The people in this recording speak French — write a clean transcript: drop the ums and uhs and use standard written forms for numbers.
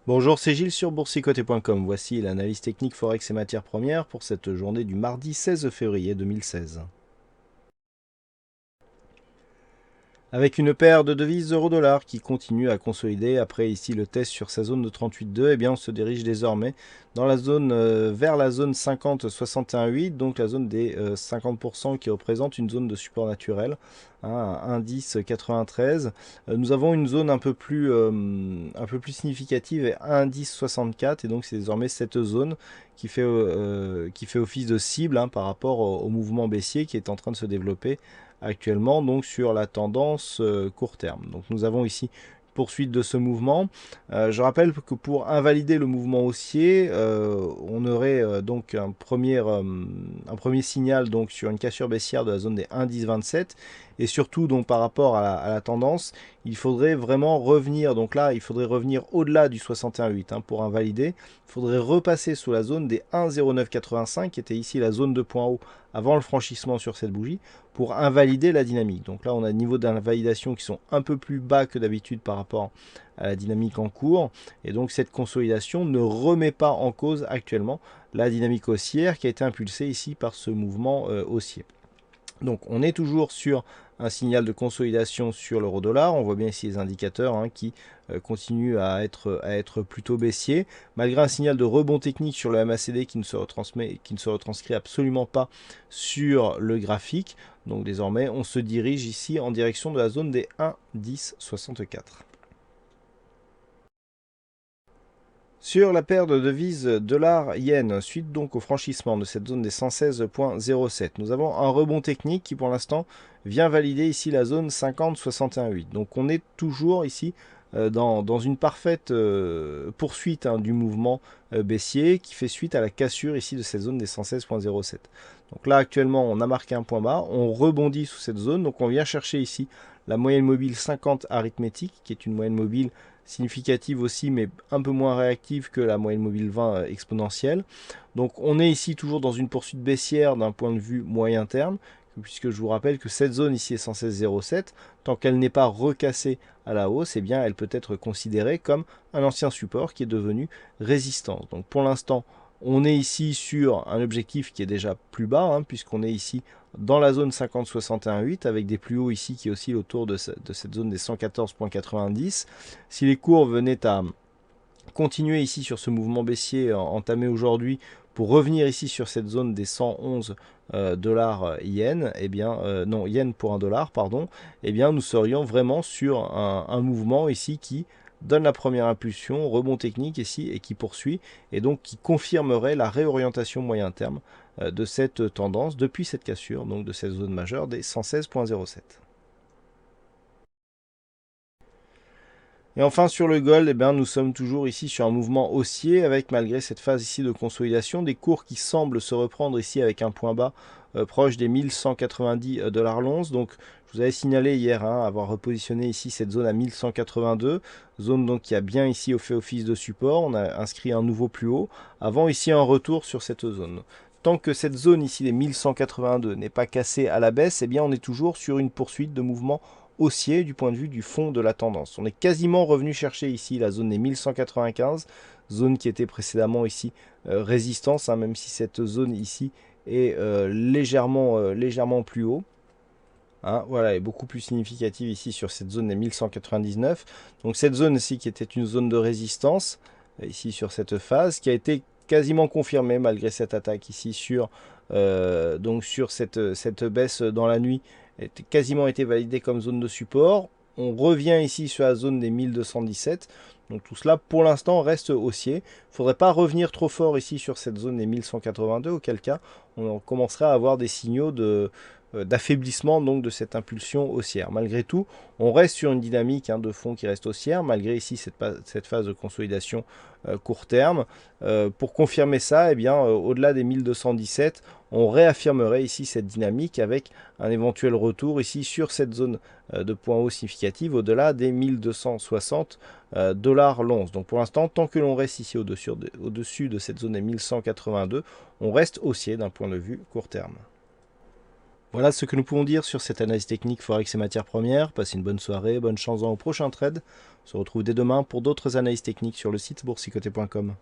Bonjour, c'est Gilles sur boursicoté.com. Voici l'analyse technique Forex et matières premières pour cette journée du mardi 16 février 2016. Avec une paire de devises euro-dollar qui continue à consolider après ici le test sur sa zone de 38,2, eh bien on se dirige désormais dans la zone vers la zone 50-61,8, donc la zone des 50% qui représente une zone de support naturel, hein, indice 93. Nous avons une zone un peu plus significative et indice 64, et donc c'est désormais cette zone qui fait office de cible, hein, par rapport au mouvement baissier qui est en train de se développer actuellement, donc sur la tendance court terme. Donc nous avons ici poursuite de ce mouvement. Je rappelle que pour invalider le mouvement haussier, on aurait donc un premier signal donc sur une cassure baissière de la zone des 1,1027, et surtout donc par rapport à la tendance, il faudrait vraiment revenir, donc là il faudrait revenir au-delà du 61,8, hein, pour invalider. Il faudrait repasser sous la zone des 1,0985 qui était ici la zone de point haut avant le franchissement sur cette bougie, pour invalider la dynamique. Donc là, on a des niveaux d'invalidation qui sont un peu plus bas que d'habitude par rapport à la dynamique en cours. Et donc cette consolidation ne remet pas en cause actuellement la dynamique haussière qui a été impulsée ici par ce mouvement haussier. Donc on est toujours sur un signal de consolidation sur l'euro-dollar. On voit bien ici les indicateurs, hein, qui continuent à être plutôt baissiers, malgré un signal de rebond technique sur le MACD qui ne se retranscrit absolument pas sur le graphique. Donc désormais on se dirige ici en direction de la zone des 1,1064. Sur la paire de devises dollar-yen, suite donc au franchissement de cette zone des 116,07, nous avons un rebond technique qui pour l'instant vient valider ici la zone 50,61,8. Donc on est toujours ici dans une parfaite poursuite, hein, du mouvement baissier qui fait suite à la cassure ici de cette zone des 116,07. Donc là actuellement on a marqué un point bas, on rebondit sous cette zone, donc on vient chercher ici la moyenne mobile 50 arithmétique qui est une moyenne mobile significative aussi, mais un peu moins réactive que la moyenne mobile 20 exponentielle. Donc on est ici toujours dans une poursuite baissière d'un point de vue moyen terme, puisque je vous rappelle que cette zone ici est 116,07, tant qu'elle n'est pas recassée à la hausse, eh bien elle peut être considérée comme un ancien support qui est devenu résistance. Donc pour l'instant, on est ici sur un objectif qui est déjà plus bas, hein, puisqu'on est ici dans la zone 50-61,8 avec des plus hauts ici qui oscillent autour de cette zone des 114,90. Si les cours venaient à continuer ici sur ce mouvement baissier entamé aujourd'hui pour revenir ici sur cette zone des 111 dollars yen, et bien non, yen pour un dollar, pardon, et bien nous serions vraiment sur un mouvement ici qui donne la première impulsion, rebond technique ici, et qui poursuit, et donc qui confirmerait la réorientation moyen terme de cette tendance depuis cette cassure, donc de cette zone majeure des 116,07. Et enfin sur le gold, eh bien, nous sommes toujours ici sur un mouvement haussier avec, malgré cette phase ici de consolidation, des cours qui semblent se reprendre ici avec un point bas proche des 1190 dollars l'once. Donc je vous avais signalé hier, hein, avoir repositionné ici cette zone à 1182, zone donc qui a bien ici fait office de support. On a inscrit un nouveau plus haut avant ici un retour sur cette zone. Tant que cette zone ici des 1182 n'est pas cassée à la baisse, eh bien on est toujours sur une poursuite de mouvement haussier du point de vue du fond de la tendance. On est quasiment revenu chercher ici la zone des 1195, zone qui était précédemment ici résistance, hein, même si cette zone ici est légèrement plus haut. Hein, voilà, est beaucoup plus significative ici sur cette zone des 1199. Donc cette zone ici qui était une zone de résistance, ici sur cette phase, qui a été quasiment confirmée malgré cette attaque ici donc sur cette baisse dans la nuit, quasiment été validée comme zone de support. On revient ici sur la zone des 1217. Donc tout cela pour l'instant reste haussier. Il ne faudrait pas revenir trop fort ici sur cette zone des 1182, auquel cas on commencerait à avoir des signaux d'affaiblissement donc de cette impulsion haussière. Malgré tout, on reste sur une dynamique, hein, de fond qui reste haussière, malgré ici cette phase de consolidation court terme. Pour confirmer ça, eh bien, au-delà des 1217, on réaffirmerait ici cette dynamique avec un éventuel retour ici sur cette zone de point haut significative au-delà des 1260 dollars l'once. Donc pour l'instant, tant que l'on reste ici au-dessus de cette zone des 1182, on reste haussier d'un point de vue court terme. Voilà ce que nous pouvons dire sur cette analyse technique Forex et matières premières. Passez une bonne soirée, bonne chance dans vos prochains trades. On se retrouve dès demain pour d'autres analyses techniques sur le site boursicoté.com.